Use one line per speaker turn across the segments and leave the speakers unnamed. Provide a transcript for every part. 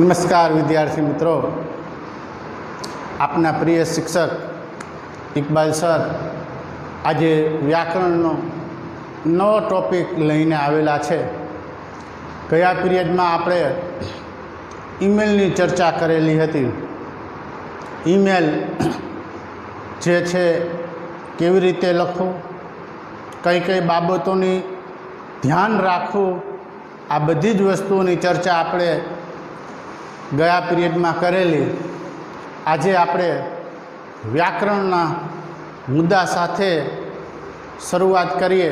नमस्कार विद्यार्थी मित्रों, अपना प्रिय शिक्षक इकबाल सर आज व्याकरणનો नવો टॉपिक લઈને આવેલા છે। ગયા પીરિયડમાં આપણે ઈમેલની ચર્ચા કરેલી હતી। ઈમેલ જે છે કેવી રીતે લખવું, કઈ કઈ બાબતોની ધ્યાન રાખવું, આ બધી જ વસ્તુઓની ચર્ચા આપણે ગયા પીરિયડમાં કરેલી। આજે આપણે વ્યાકરણના મુદ્દા સાથે શરૂઆત કરીએ।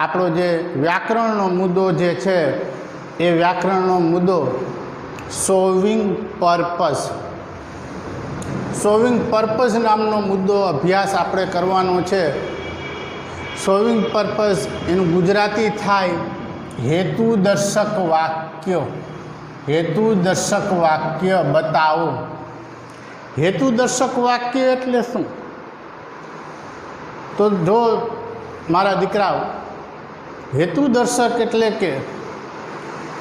આપણો જે વ્યાકરણનો મુદ્દો જે છે એ વ્યાકરણનો મુદ્દો સોલ્વિંગ પર્પઝ। સોલ્વિંગ પર્પઝ નામનો મુદ્દો અભ્યાસ આપણે કરવાનો છે। સોલ્વિંગ પર્પઝ એનું ગુજરાતી થાય હેતુદર્શક વાક્યો। હેતુદર્શક વાક્ય बताओ। હેતુદર્શક વાક્ય એટલે શું? તો જો મારા દીકરાઓ, હેતુદર્શક એટલે કે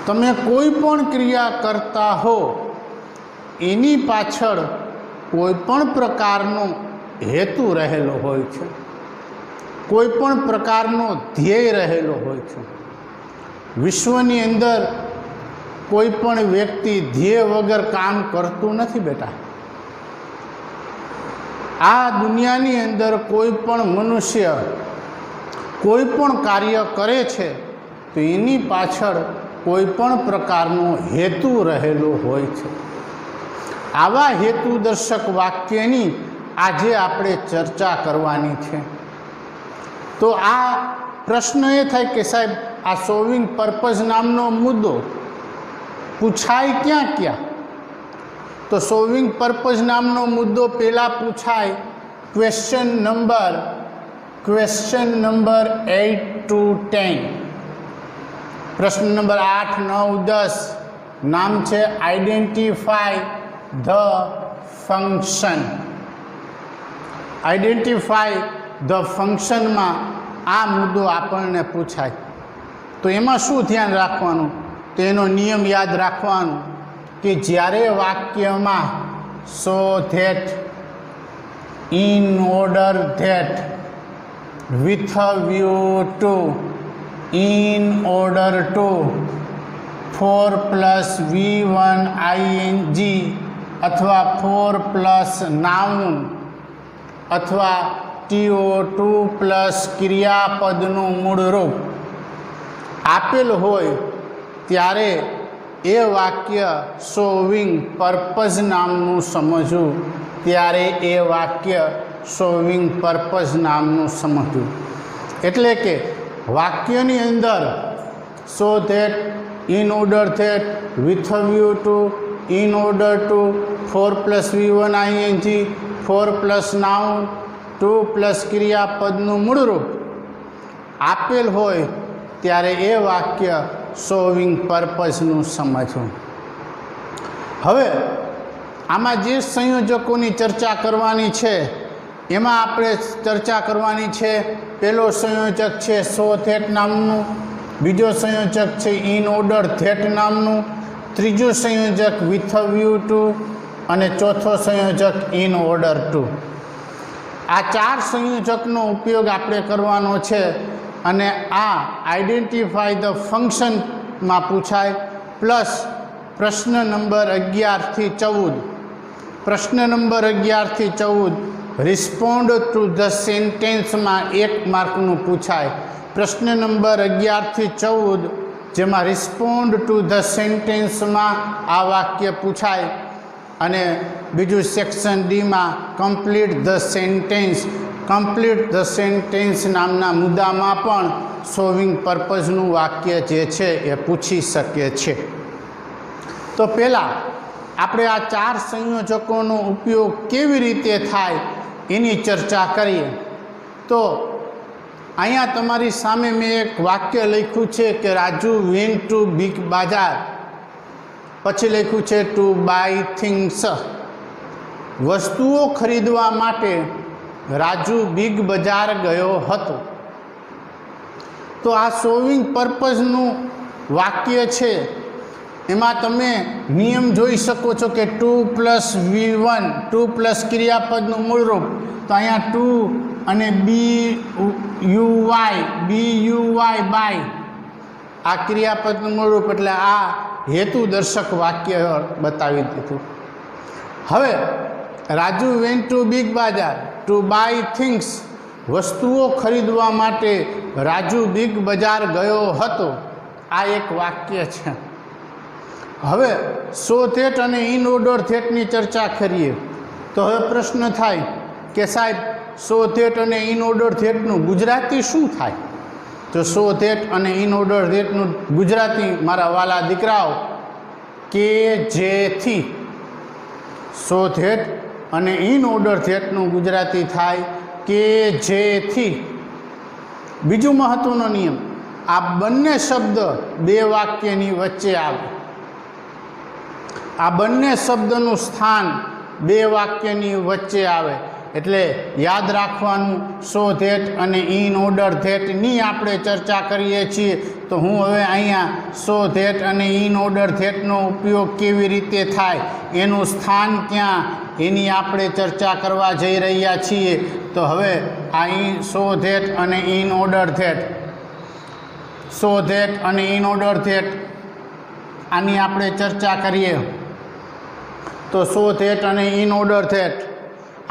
તમે કોઈ પણ ક્રિયા કરતા હો એની પાછળ કોઈ પણ પ્રકારનો હેતુ રહેલો હોય છે, કોઈ પણ પ્રકારનો ધ્યેય રહેલો હોય છે। વિશ્વની અંદર કોઈ પણ વ્યક્તિ ધ્યેય વગર કામ કરતું નથી બેટા। આ દુનિયાની અંદર કોઈ પણ મનુષ્ય કોઈ પણ કાર્ય કરે છે તો એની પાછળ કોઈ પણ પ્રકારનો હેતુ રહેલો હોય છે। આવા હેતુદર્શક વાક્યની આજે આપણે ચર્ચા કરવાની છે। તો આ પ્રશ્ન એ થાય કે સાહેબ આ સોલ્વિંગ પર્પઝ નામનો મુદ્દો પૂછાય ક્યાં ક્યાં? તો સોલ્વિંગ પર્પઝ નામનો મુદ્દો પહેલાં પૂછાય ક્વેશ્ચન નંબર 8 to 10। પ્રશ્ન નંબર 8, 9, 10 નામ છે identify the function. Identify the ફંક્શનમાં આ મુદ્દો આપણને પૂછાય। તો એમાં શું ધ્યાન રાખવાનું? તો એનો નિયમ યાદ રાખવાનો કે જ્યારે વાક્યમાં સો that, in order that, with view to, in order to, 4 + V1 ING અથવા 4 + નાઉન અથવા TO2 + ક્રિયાપદનું મૂળ રૂપ આપેલ હોય ત્યારે એ વાક્ય સોલ્વિંગ પર્પઝ નામનું સમજવું। ત્યારે એ વાક્ય સોલ્વિંગ પર્પઝ નામનું સમજવું એટલે કે વાક્યની અંદર so that, in order that, with view to, in order to, 4 + V1 ING, 4 + noun, 2 + ક્રિયાપદનું મૂળરૂપ આપેલ હોય ત્યારે એ વાક્ય સોલ્વિંગ પર્પઝનું સમજવું। હવે આમાં જે સંયોજકોની ચર્ચા કરવાની છે એમાં આપણે ચર્ચા કરવાની છે। પહેલો સંયોજક છે સો ધેટ નામનું, બીજો સંયોજક છે ઇન ઓર્ડર ધેટ નામનું, ત્રીજો સંયોજક વિથ વ્યૂ ટુ અને ચોથો સંયોજક ઇન ઓર્ડર ટુ। આ 4 સંયોજકનો ઉપયોગ આપણે કરવાનો છે અને આ આઈડેન્ટિફાય ધ ફંક્શનમાં પૂછાય પ્લસ પ્રશ્ન નંબર 11 થી 14। પ્રશ્ન નંબર 11 થી 14 રિસ્પોન્ડ ટુ ધ સેન્ટેન્સમાં 1 માર્કનું પૂછાય। પ્રશ્ન નંબર 11 થી 14 જેમાં રિસ્પોન્ડ ટુ ધ સેન્ટેન્સમાં આ વાક્ય પૂછાય અને બીજું સેક્શન ડીમાં complete the sentence, complete the sentence નામના મુદ્દામાં પણ સોલ્વિંગ પર્પઝનું વાક્ય જે છે એ પૂછી શકે છે। તો પહેલાં આપણે આ 4 સંયોજકોનો ઉપયોગ કેવી રીતે થાય એની ચર્ચા કરીએ। તો અહીંયા તમારી સામે મેં એક વાક્ય લખ્યું છે કે Raju went to big Bazar, પછી લખ્યું છે ટુ બાય થિંગ્સ। વસ્તુઓ ખરીદવા માટે રાજુ બિગ બજાર ગયો હતો। તો આ સોલ્વિંગ પર્પઝનું વાક્ય છે એમાં તમે નિયમ જોઈ શકો છો કે 2 પ્લસ V1 2 પ્લસ ક્રિયાપદનું મૂળરૂપ, તો અહીંયા 2 અને BUY બાય આ ક્રિયાપદનું મૂળરૂપ, એટલે આ હેતુદર્શક વાક્ય બતાવી દીધું. હવે રાજુ વેન્ટ ટુ બિગ બજાર ટુ બાય થિંગ્સ, વસ્તુઓ ખરીદવા માટે રાજુ બિગ બજાર ગયો હતો. આ એક વાક્ય છે. હવે સો થેટ અને ઇન ઓર્ડર થેટની ચર્ચા કરીએ તો હવે પ્રશ્ન થાય કે સાહેબ સો થેટ અને ઇન ઓર્ડર થેટનું ગુજરાતી શું થાય? તો સો થેટ અને ઇન ઓર્ડર થેટનું ગુજરાતી મારા વાલા દીકરાઓ કે જેથી. સો થેટ અને ઇન ઓર્ડર થેટનું ગુજરાતી થાય કે જેથી. બીજું મહત્વનો નિયમ, આ બંને શબ્દ બે વાક્યની વચ્ચે આવે. આ બંને શબ્દનું સ્થાન બે વાક્યની વચ્ચે આવે. એટલે યાદ રાખવાનું, સો થેટ અને ઇન ઓર્ડર થેટની આપણે ચર્ચા કરીએ છીએ, તો હું હવે અહીંયા સો થેટ અને ઇન ઓર્ડર થેટનો ઉપયોગ કેવી રીતે થાય, એનું સ્થાન ક્યાં, એની આપણે ચર્ચા કરવા જઈ રહ્યા છીએ. તો હવે આ સો થેટ અને ઇન ઓર્ડર થેટ, સો થેટ અને ઇન ઓર્ડર થેટ, આની આપણે ચર્ચા કરીએ. તો સો થેટ અને ઇન ઓર્ડર થેટ,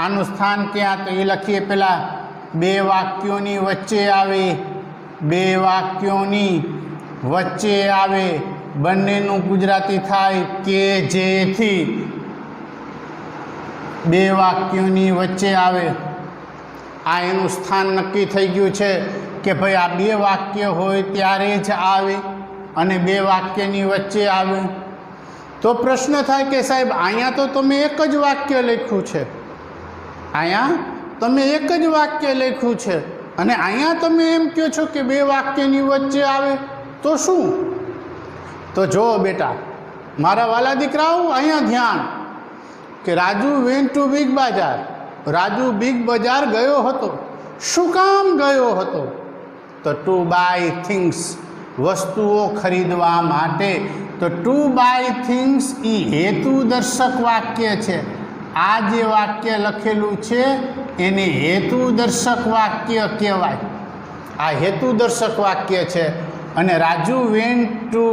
આનું સ્થાન ક્યાં, તો એ લખીએ. પહેલાં બે વાક્યોની વચ્ચે આવે, બે વાક્યોની વચ્ચે આવે, બંનેનું ગુજરાતી થાય કે જેથી. બે વાક્યોની વચ્ચે આવે, આ એનું સ્થાન નક્કી થઈ ગયું છે કે ભાઈ આ બે વાક્ય હોય ત્યારે જ આવે અને બે વાક્યની વચ્ચે આવે. તો પ્રશ્ન થાય કે સાહેબ અહીંયા તો તમે એક જ વાક્ય લખ્યું છે, અહીંયા તમે એક જ વાક્ય લખ્યું છે અને અહીંયા તમે એમ કહો છો કે બે વાક્યની વચ્ચે આવે, તો શું? તો જો બેટા મારા વાલા દીકરાઓ, અહીંયા ધ્યાન કે રાજુ વેન્ટ ટુ બિગ બજાર, રાજુ બિગ બજાર ગયો હતો. શું કામ ગયો હતો? તો ટુ બાય થિંગ્સ, વસ્તુઓ ખરીદવા માટે. તો ટુ બાય થિંગ્સ એ હેતુદર્શક વાક્ય છે. આ જે વાક્ય લખેલું છે એને હેતુદર્શક વાક્ય કહેવાય. આ હેતુદર્શક વાક્ય છે. અને રાજુ વેન્ટ ટુ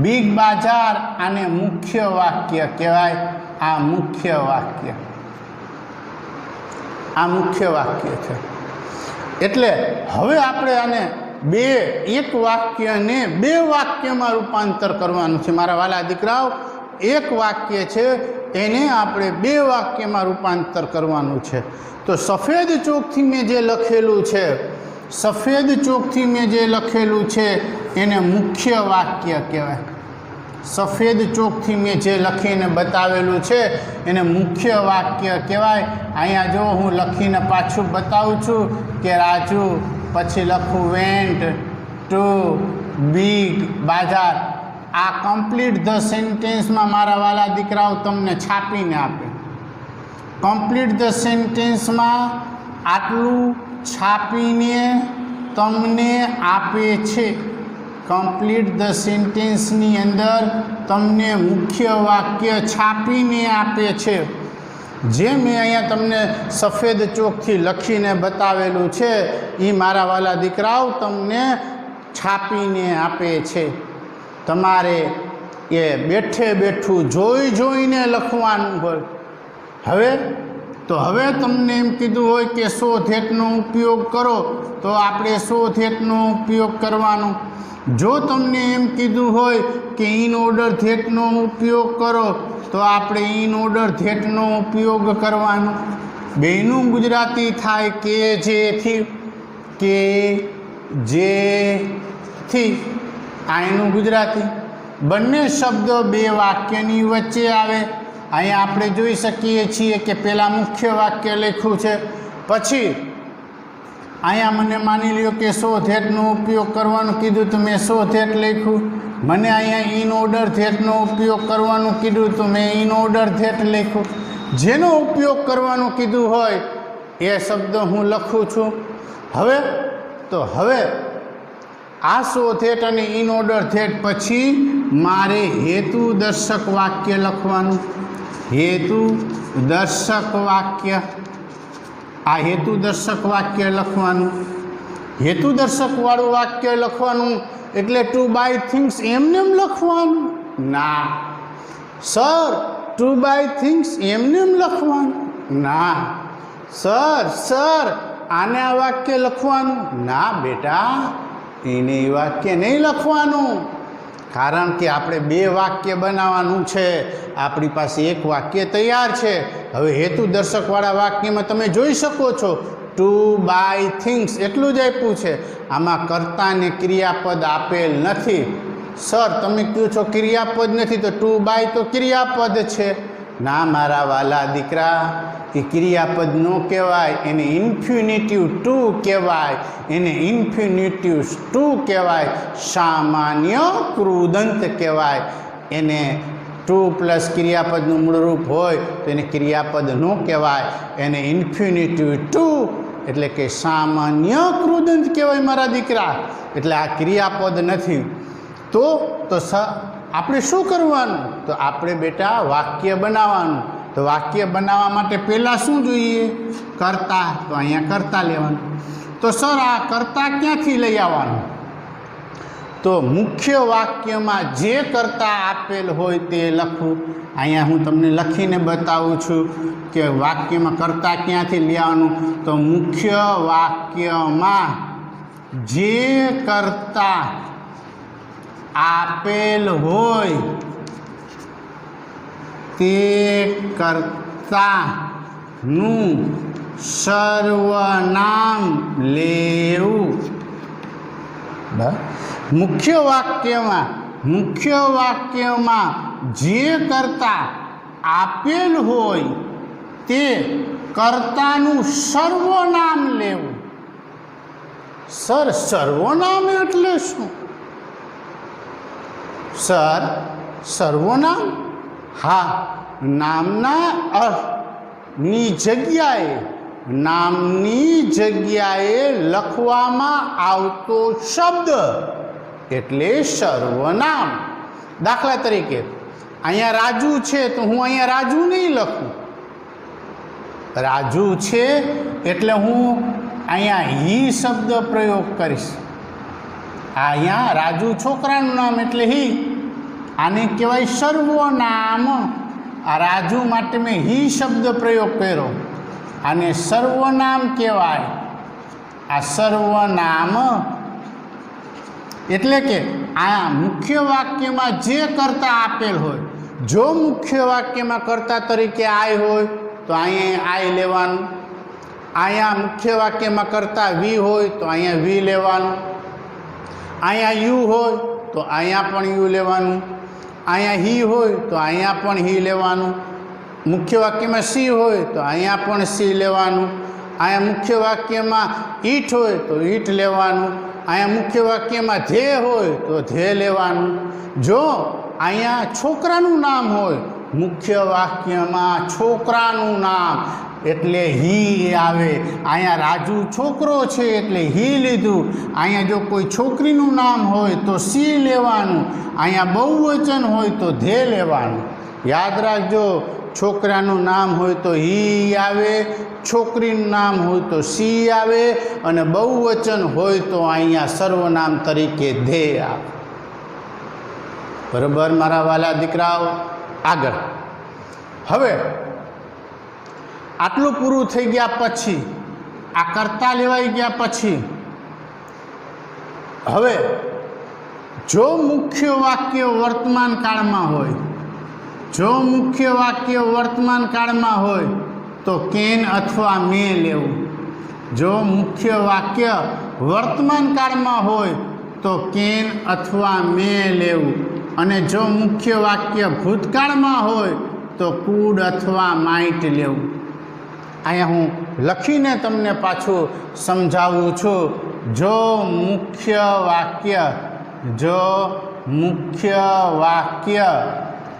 બિગ બજાર, આને મુખ્ય વાક્ય કહેવાય. આ મુખ્ય વાક્ય, આ મુખ્ય વાક્ય છે. એટલે હવે આપણે આને એક વાક્યને બે વાક્યમાં રૂપાંતર કરવાનું છે મારા વાલા દીકરાઓ. એક વાક્ય છે એને આપણે બે વાક્યમાં રૂપાંતર કરવાનું છે. તો સફેદ ચોકથી મેં જે લખેલું છે, સફેદ ચોકથી મેં જે લખેલું છે એને મુખ્ય વાક્ય કહેવાય. સફેદ ચોકથી મેં જે લખીને બતાવેલું છે એને મુખ્ય વાક્ય કહેવાય. અહીંયા જો હું લખીને પાછું બતાવું છું કે રાજુ, પછી લખું વેન્ટ ટુ બિગ બજાર. આ કમ્પ્લીટ ધ સેન્ટેન્સમાં મારા વાલા દીકરાઓ તમને છાપીને આપે. કમ્પ્લીટ ધ સેન્ટેન્સમાં આટલું છાપીને તમને આપે છે. કમ્પ્લીટ ધ સેન્ટેન્સની અંદર તમને મુખ્ય વાક્ય છાપીને આપે છે. જે મેં અહીંયા તમને સફેદ ચોકથી લખીને બતાવેલું છે એ મારા વાલા દીકરાઓ તમને છાપીને આપે છે. તમારે એ બેઠે બેઠું જોઈને લખવાનું હોય. હવે તમને એમ કીધું હોય કે સો થેટનો ઉપયોગ કરો, તો આપણે સો થેટનો ઉપયોગ કરવાનો. જો તમને એમ કીધું હોય કે ઇન ઓર્ડર થેટનો ઉપયોગ કરો, તો આપણે ઇન ઓર્ડર થેટનો ઉપયોગ કરવાનો. બેનું ગુજરાતી થાય કે જેથી, કે જેથી. આ એનું ગુજરાતી. બંને શબ્દો બે વાક્યની વચ્ચે આવે. અહીંયા આપણે જોઈ શકીએ છીએ કે પહેલાં મુખ્ય વાક્ય લખ્યું છે, પછી અહીંયા મને માની લ્યો કે સો થેટનો ઉપયોગ કરવાનું કીધું તો મેં સો થેટ લખ્યું. મને અહીંયા ઇન ઓર્ડર થેટનો ઉપયોગ કરવાનું કીધું તો મેં ઇન ઓર્ડર થેટ લખ્યું. જેનો ઉપયોગ કરવાનું કીધું હોય એ શબ્દ હું લખું છું. હવે આસો થેટ અને ઇન ઓર્ડર થેટ પછી મારે હેતુ દર્શક વાક્ય લખવાનું. હેતુ દર્શક વાક્ય, આ હેતુ દર્શક વાક્ય લખવાનું. હેતુ દર્શક વાળું વાક્ય લખવાનું એટલે ટુ બાય થિંગ્સ એમને લખવાનું? ના સર, ટુ બાય થિંગ્સ એમને લખવાનું? ના સર આને આ વાક્ય લખવાનું? ના બેટા, એને એ વાક્ય નહીં લખવાનું. કારણ કે આપણે બે વાક્ય બનાવવાનું છે, આપણી પાસે એક વાક્ય તૈયાર છે. હવે હેતુ દર્શકવાળા વાક્યમાં તમે જોઈ શકો છો ટુ બાય થિંગ્સ એટલું જ આપ્યું છે. આમાં કર્તા ને ક્રિયાપદ આપેલ નથી. સર તમે કહો છો ક્રિયાપદ નથી, તો ટુ બાય તો ક્રિયાપદ છે. ના મારા વાલા દીકરા, એ ક્રિયાપદ ન કહેવાય, એને ઇન્ફિનિટિવ ટુ કહેવાય. એને ઇન્ફિનિટિવ ટુ કહેવાય, સામાન્ય કૃદંત કહેવાય. એને ટુ પ્લસ ક્રિયાપદનું મૂળરૂપ હોય તો એને ક્રિયાપદ ન કહેવાય, એને ઇન્ફિનિટિવ ટુ એટલે કે સામાન્ય કૃદંત કહેવાય મારા દીકરા. એટલે આ ક્રિયાપદ નથી. તો આપણે શું કરવાનું? તો આપણે બેટા વાક્ય બનાવવાનું. તો વાક્ય બનાવવા માટે પહેલાં શું જોઈએ? કર્તા. તો અહીંયા કર્તા લેવાનું. તો સર આ કર્તા ક્યાંથી લઈ આવવાનું? તો મુખ્ય વાક્યમાં જે કર્તા આપેલ હોય તે લખવું. અહીંયા હું તમને લખીને બતાવું છું કે વાક્યમાં કર્તા ક્યાંથી લઈ આવવાનું. તો મુખ્ય વાક્યમાં જે કર્તા આપેલ હોય તે કર્તાનું સર્વનામ લેવું. મુખ્ય વાક્યમાં જે કર્તા આપેલ હોય તે કર્તાનું સર્વનામ લેવું. સર સર્વનામ એટલે શું? સર સર્વનામ, હા, નામની જગ્યાએ લખવામાં આવતો શબ્દ એટલે સર્વનામ. દાખલા તરીકે અહીંયા રાજુ છે તો હું અહીંયા રાજુ નહીં લખું. રાજુ છે એટલે હું અહીંયા હી શબ્દ પ્રયોગ કરીશ. અહીંયા રાજુ છોકરાનું નામ એટલે હી, આને કહેવાય સર્વનામ. આ રાજુ માટે મેં હી શબ્દ પ્રયોગ કર્યો, આને સર્વનામ કહેવાય. આ સર્વનામ એટલે કે આ મુખ્ય વાક્યમાં જે કર્તા આપેલ હોય, જો મુખ્ય વાક્યમાં કર્તા તરીકે આય હોય તો અહીંયા આય લેવાનું. અહીંયા મુખ્ય વાક્યમાં કર્તા વી હોય તો અહીંયા વી લેવાનું. અહીંયા યુ હોય તો અહીંયા પણ યુ લેવાનું. અહીંયા હી હોય તો અહીંયા પણ હી લેવાનું. મુખ્ય વાક્યમાં સી હોય તો અહીંયા પણ સી લેવાનું. અહીંયા મુખ્ય વાક્યમાં ઈટ હોય તો ઈટ લેવાનું. અહીંયા મુખ્ય વાક્યમાં ધ્યેય હોય તો ધ્યેય લેવાનું. જો અહીંયા છોકરાનું નામ હોય, મુખ્ય વાક્યમાં છોકરાનું નામ એટલે હી આવે. અહીંયા રાજુ છોકરો છે એટલે હી લીધું. અહીંયા જો કોઈ છોકરીનું નામ હોય તો સી લેવાનું. અહીંયા બહુવચન હોય તો ધ્યેય લેવાનું. યાદ રાખજો, છોકરાનું નામ હોય તો હી આવે, છોકરીનું નામ હોય તો સી આવે, અને બહુવચન હોય તો અહીંયા સર્વનામ તરીકે ધ્યેય આવે. બરાબર મારા વાલા દીકરાઓ? આગળ હવે આટલું પૂરું થઈ ગયા પછી, આ કર્તા લેવાઈ ગયા પછી, હવે જો મુખ્ય વાક્ય વર્તમાન કાળમાં હોય, જો મુખ્ય વાક્ય વર્તમાન કાળમાં હોય તો કેન અથવા મે લેવું. જો મુખ્ય વાક્ય વર્તમાન કાળમાં હોય તો કેન અથવા મે લેવું. અને જો મુખ્ય વાક્ય ભૂતકાળમાં હોય તો કુડ અથવા માઇટ લેવું. અહીંયા હું લખીને તમને પાછું સમજાવું છું. જો મુખ્ય વાક્ય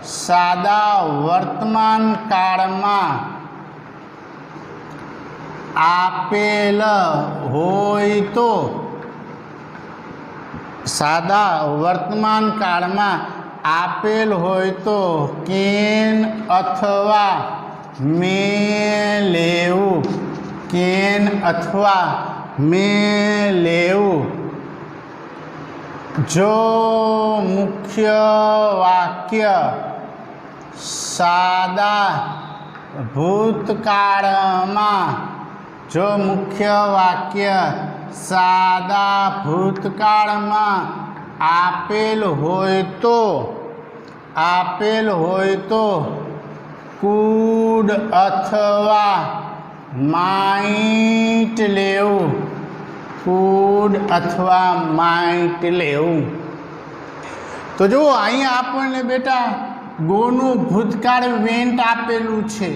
સાદા વર્તમાન કાળમાં આપેલ હોય તો સાદા વર્તમાન કાળમાં આપેલ હોય તો કેન અથવા મે લેવું, કેન અથવા મે લેવું. જો મુખ્ય વાક્ય સાદા ભૂતકાળમાં, જો મુખ્ય વાક્ય સાદા ભૂતકાળમાં આપેલ હોય તો કુડ અથવા માઇટ લેવું, કુડ અથવા માઇટ લેવું. તો જુઓ અહીંયા આપણને બેટા ગોનું ભૂતકાળ વેન્ટ આપેલું છે.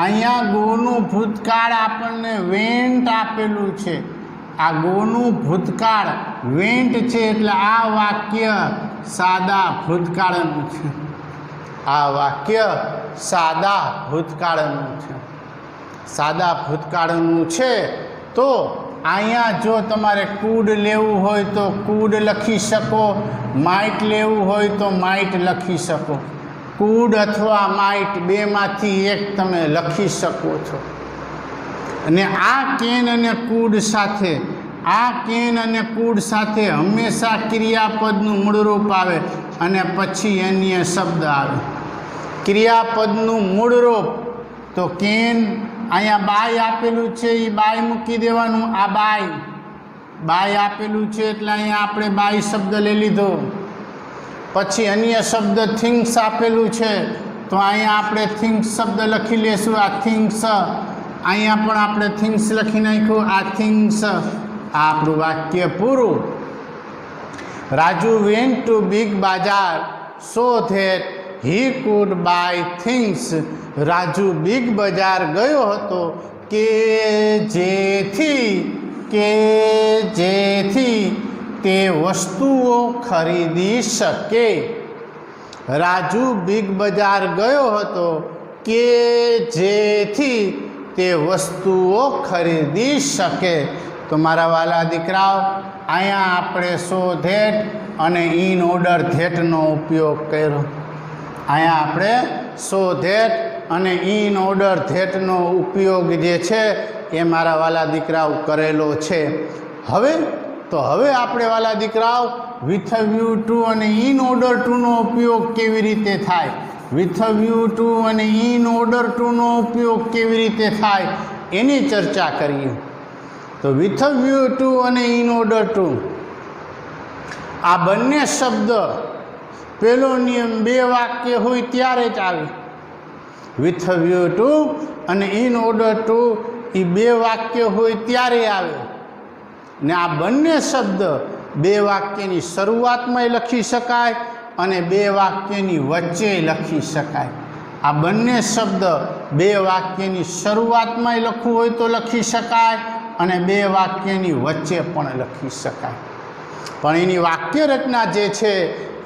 અહીંયા ગોનું ભૂતકાળ આપણને વેન્ટ આપેલું છે. આ ગોનું ભૂતકાળ વેન્ટ છે એટલે આ વાક્ય સાદા ભૂતકાળનું છે. આ વાક્ય સાદા ભૂતકાળનું છે. સાદા ભૂતકાળનું છે તો અહીંયા જો તમારે કુડ લેવું હોય તો કુડ લખી શકો, માઇટ લેવું હોય તો માઇટ લખી શકો. કુડ અથવા માઇટ બેમાંથી એક તમે લખી શકો છો. અને આ કેન અને કુડ સાથે, આ કેન અને કુડ સાથે હંમેશા ક્રિયાપદનું મૂળરૂપ આવે અને પછી અન્ય શબ્દ આવે. ક્રિયાપદનું મૂળરૂપ તો કેન, અહીંયા બાય આપેલું છે એ બાય મૂકી દેવાનું. આ બાય આપેલું છે એટલે અહીંયા આપણે બાય શબ્દ લઈ લીધો. પછી અન્ય શબ્દ થિંગ્સ આપેલું છે તો અહીંયા આપણે થિંગ્સ શબ્દ લખી લેશું. આ થિંગ્સ, અહીંયા પણ આપણે થિંગ્સ લખી નાખ્યું. આ થિંગ્સ, આ આપણું વાક્ય પૂરું. Raju went to big Bazaar so that he could buy things. Raju big Bazaar ગયો હતો કે જેથી તે વસ્તુઓ ખરીદી શકે. રાજુ બિગ બજાર ગયો હતો કે જેથી તે વસ્તુઓ ખરીદી શકે. તો મારા વાલા દીકરાઓ, અહીંયા આપણે સો ધેટ અને ઇન ઓર્ડર ધેટનો ઉપયોગ કર્યો. અહીંયા આપણે સો ધેટ અને ઇન ઓર્ડર ધેટનો ઉપયોગ જે છે એ મારા વાલા દીકરાઓ કરેલો છે. હવે આપણે વાલા દીકરાઓ વિથ વ્યૂ ટુ અને ઇન ઓર્ડર ટુનો ઉપયોગ કેવી રીતે થાય, વિથ વ્યૂ ટુ અને ઇન ઓર્ડર ટુનો ઉપયોગ કેવી રીતે થાય એની ચર્ચા કરીએ. તો વિથ વ્યૂ ટુ અને ઇન ઓર્ડર ટુ, આ બંને શબ્દ પહેલો નિયમ બે વાક્ય હોય ત્યારે જ આવે. વિથ વ્યૂ ટુ અને ઇન ઓર્ડર ટુ એ બે વાક્ય હોય ત્યારે આવે. ને આ બંને શબ્દ બે વાક્યની શરૂઆતમાં લખી શકાય અને બે વાક્યની વચ્ચે લખી શકાય. આ બંને શબ્દ બે વાક્યની શરૂઆતમાં લખવું હોય તો લખી શકાય અને બે વાક્યની વચ્ચે પણ લખી શકાય. પણ એની વાક્ય રચના જે છે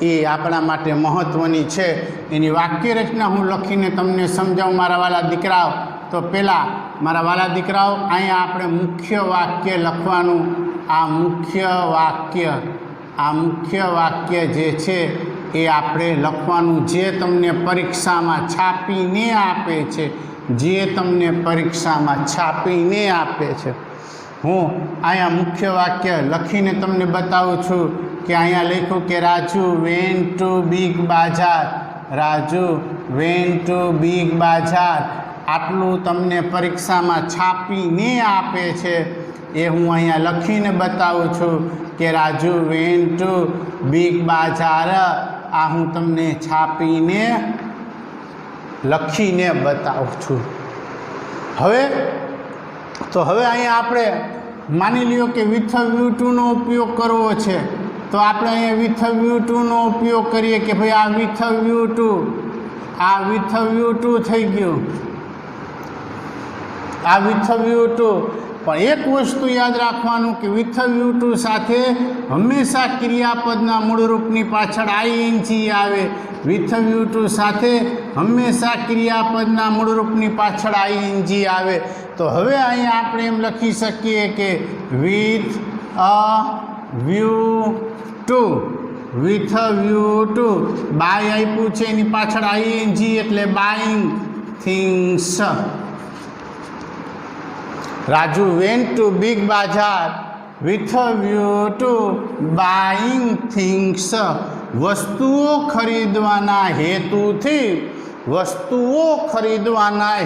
એ આપણા માટે મહત્ત્વની છે. એની વાક્ય રચના હું લખીને તમને સમજાવું મારા વાલા દીકરાઓ. તો પહેલાં મારા વાલા દીકરાઓ, અહીંયા આપણે મુખ્ય વાક્ય લખવાનું. આ મુખ્ય વાક્ય જે છે એ આપણે લખવાનું, જે તમને પરીક્ષામાં છાપીને આપે છે, જે તમને પરીક્ષામાં છાપીને આપે છે. હું અહીંયા મુખ્ય વાક્ય લખીને તમને બતાવું છું કે અહીંયા લખ્યું કે રાજુ વેન્ટ ટુ બિગ બજાર. રાજુ વેન્ટ ટુ બિગ બજાર, આટલું તમને પરીક્ષામાં છાપીને આપે છે એ હું અહીંયા લખીને બતાવું છું કે રાજુ વેન્ટ ટુ બિગ બજાર. આ હું તમને છાપીને લખીને બતાવું છું. હવે અહીંયા આપણે માની લ્યો કે વિથ વ્યૂ ટુનો ઉપયોગ કરવો છે તો આપણે અહીંયા વિથ વ્યૂ ટુનો ઉપયોગ કરીએ કે ભાઈ આ વિથ વ્યૂ ટુ થઈ ગયું. આ વિથ વ્યૂ ટુ. પણ એક વસ્તુ યાદ રાખવાનું કે વિથ વ્યૂ ટુ સાથે હંમેશા ક્રિયાપદના મૂળરૂપની પાછળ આઈએનજી આવે. વિથ વ્યૂ ટુ સાથે હંમેશા ક્રિયાપદના મૂળરૂપની પાછળ આઈએનજી આવે. તો હવે અહીંયા આપણે એમ લખી શકીએ કે with a view to with view to buy આપ્યું છે એની પાછળ આઈએનજી એટલે buying things. Raju went to big Bazaar with view to buying things. વસ્તુઓ ખરીદવાના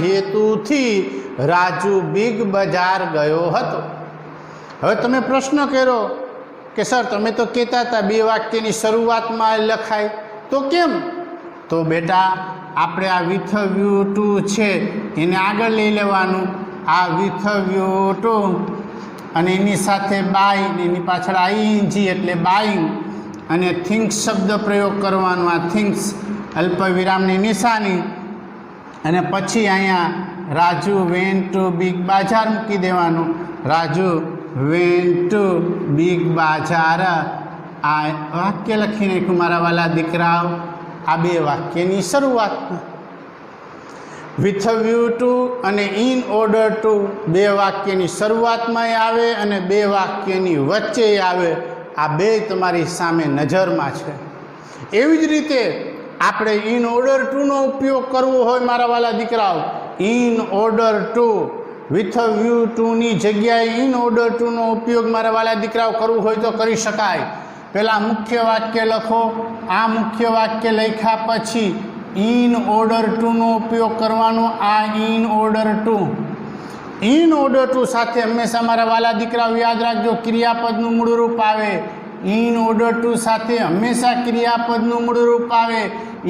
હેતુથી રાજુ બિગ બજાર ગયો હતો. હવે તમે પ્રશ્ન કર્યો કે સર તમે તો કહેતા હતા બે વાક્યની શરૂઆતમાં લખાય તો કેમ? તો બેટા આપણે આ વિથ વ્યૂ ટુ છે એને આગળ લઈ લેવાનું. આ વિથ વ્યૂ ટુ અને એની સાથે બાય એની પાછળ આઈએનજી એટલે બાઇંગ અને થિંગ્સ શબ્દ પ્રયોગ કરવાનો. આ થિંગ્સ અલ્પવિરામની નિશાની અને પછી અહીંયા Raju went to big Bazaar મૂકી દેવાનું. Raju went to big Bazaar. આ વાક્ય લખી નાખ્યું મારા વાલા દીકરાઓ. આ બે વાક્યની શરૂઆત. વિથ વ્યૂ ટુ અને ઇન ઓર્ડર ટુ બે વાક્યની શરૂઆતમાં આવે અને બે વાક્યની વચ્ચે આવે. આ બે તમારી સામે નજરમાં છે. એવી જ રીતે આપણે ઇન ઓર્ડર ટુનો ઉપયોગ કરવો હોય મારા વાલા દીકરાઓ, in order to with view ટુની જગ્યાએ ઇન ઓર્ડર ટુનો ઉપયોગ મારા વાલા દીકરાઓ કરવું હોય તો કરી શકાય. પહેલાં મુખ્ય વાક્ય લખો. આ મુખ્ય વાક્ય લખ્યા પછી ઇન ઓર્ડર ટુનો ઉપયોગ કરવાનો. આ ઇન ઓર્ડર ટુ સાથે હંમેશા મારા વાલા દીકરાઓ યાદ રાખજો ક્રિયાપદનું મૂળરૂપ આવે. ઇન ઓર્ડર ટુ સાથે હંમેશા ક્રિયાપદનું મૂળરૂપ આવે.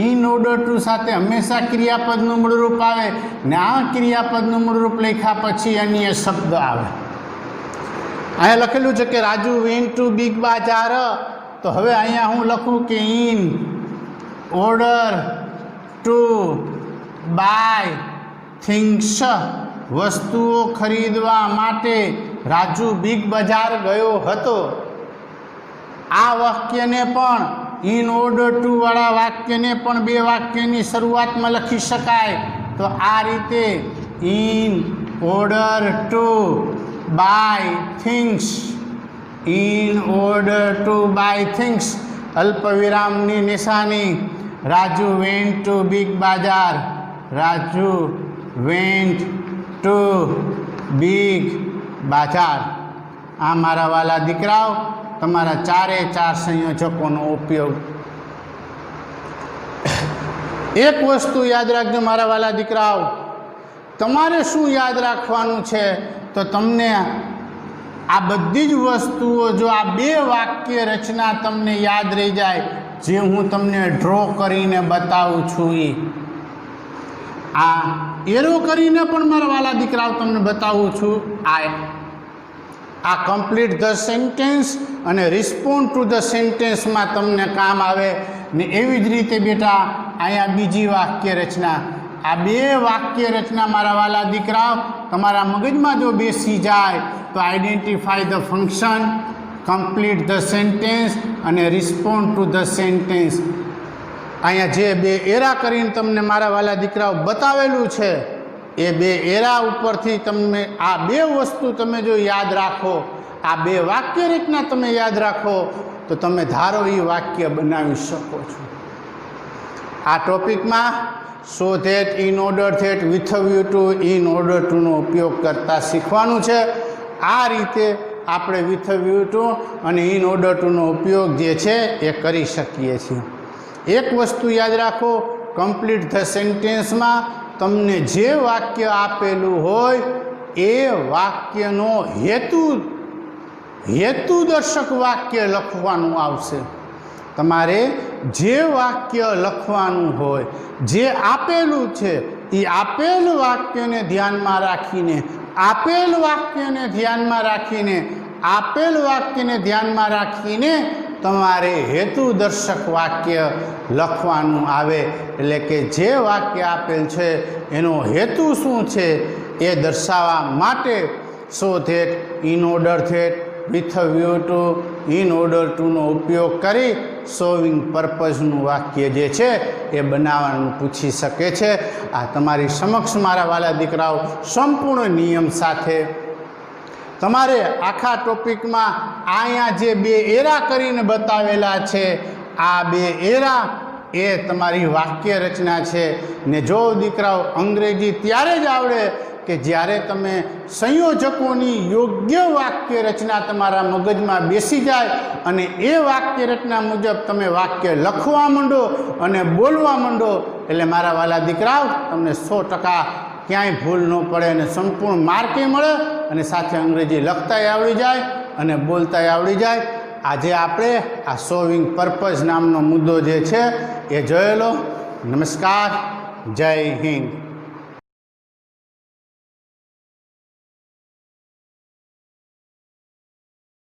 ઇન ઓર્ડર ટુ સાથે હંમેશા ક્રિયાપદનું મૂળરૂપ આવે ને આ ક્રિયાપદનું મૂળરૂપ લખ્યા પછી અન્ય શબ્દ આવે. અહીંયા લખેલું છે કે Raju went to big Bazaar. તો હવે અહીંયા હું લખું કે in order to buy things. વસ્તુઓ ખરીદવા માટે રાજુ બિગ બજાર ગયો હતો. આ વાક્યને પણ ઇન ઓર્ડર ટુ વાળા વાક્યને પણ બે વાક્યની શરૂઆતમાં લખી શકાય. તો આ રીતે in order to buy things. In order to buy things અલ્પવિરામની નિશાની. Raju went to big Bazaar. Raju went to big Bazaar. આ મારા વાલા દીકરાઓ તમારા ચારે ચાર સંયોજકોનો ઉપયોગ. એક વસ્તુ યાદ રાખજો મારા વાલા દીકરાઓ, તમારે શું યાદ રાખવાનું છે તો તમને આ બધી જ વસ્તુઓ જો આ બે વાક્ય રચના તમને યાદ રહી જાય જે હું તમને ડ્રો કરીને બતાવું છું એ આ એરો કરીને પણ મારા વાલા દીકરાઓ તમને બતાવું છું. આ કમ્પ્લીટ ધ સેન્ટેન્સ અને રિસ્પોન્ડ ટુ ધ સેન્ટેન્સમાં તમને કામ આવે ને એવી જ રીતે બેટા અહીંયા બીજી વાક્ય રચના. આ બે વાક્ય રચના મારા વાલા દીકરાઓ તમારા મગજમાં જો બેસી જાય તો identify the function, complete the sentence અને રિસ્પોન્ડ ટુ ધ સેન્ટેન્સ. અહીંયા જે બે એરા કરીને તમને મારા વાલા દીકરાઓ બતાવેલું છે એ બે એરા ઉપરથી તમે આ બે વસ્તુ તમે જો યાદ રાખો, આ બે વાક્ય રચના તમે યાદ રાખો તો તમે ધારો એ વાક્ય બનાવી શકો છો. આ ટોપિકમાં so that, in order that, with view to, in order ટુનો ઉપયોગ કરતાં શીખવાનું છે. આ રીતે આપણે વિથ વ્યૂ ટુ અને ઇન ઓર્ડર ટુનો ઉપયોગ જે છે એ કરી શકીએ છીએ. એક વસ્તુ યાદ રાખો, કમ્પ્લીટ ધ સેન્ટેન્સમાં તમને જે વાક્ય આપેલું હોય એ વાક્યનો હેતુદર્શક વાક્ય લખવાનું આવશે. તમારે જે વાક્ય લખવાનું હોય, જે આપેલું છે એ આપેલ વાક્યને ધ્યાનમાં રાખીને તમારે હેતુદર્શક વાક્ય લખવાનું આવે. એટલે કે જે વાક્ય આપેલ છે એનો હેતુ શું છે એ દર્શાવવા માટે so that, in order that, with view to, in order ટુનો ઉપયોગ કરી સોવિંગ પર્પઝનું વાક્ય જે છે એ બનાવવાનું પૂછી શકે છે. આ તમારી સમક્ષ મારા વાલા દીકરાઓ સંપૂર્ણ નિયમ સાથે તમારે આખા ટોપિકમાં અહીંયા જે બે એરા કરીને બતાવેલા છે, આ બે એરા એ તમારી વાક્ય રચના છે. ને જો દીકરાઓ અંગ્રેજી ત્યારે જ આવડે કે જ્યારે તમે સંયોજકોની યોગ્ય વાક્ય રચના તમારા મગજમાં બેસી જાય અને એ વાક્ય રચના મુજબ તમે વાક્ય લખવા માંડો અને બોલવા માંડો. એટલે મારા વાલા દીકરાઓ, તમને 100% ક્યાંય ભૂલ ન પડે અને સંપૂર્ણ માર્કે મળે અને સાથે અંગ્રેજી લખતાય આવડી જાય અને બોલતાય આવડી જાય. આજે આપણે આ સોલ્વિંગ પર્પઝ નામનો મુદ્દો જે છે એ જોયેલો. નમસ્કાર, જય હિન્દ.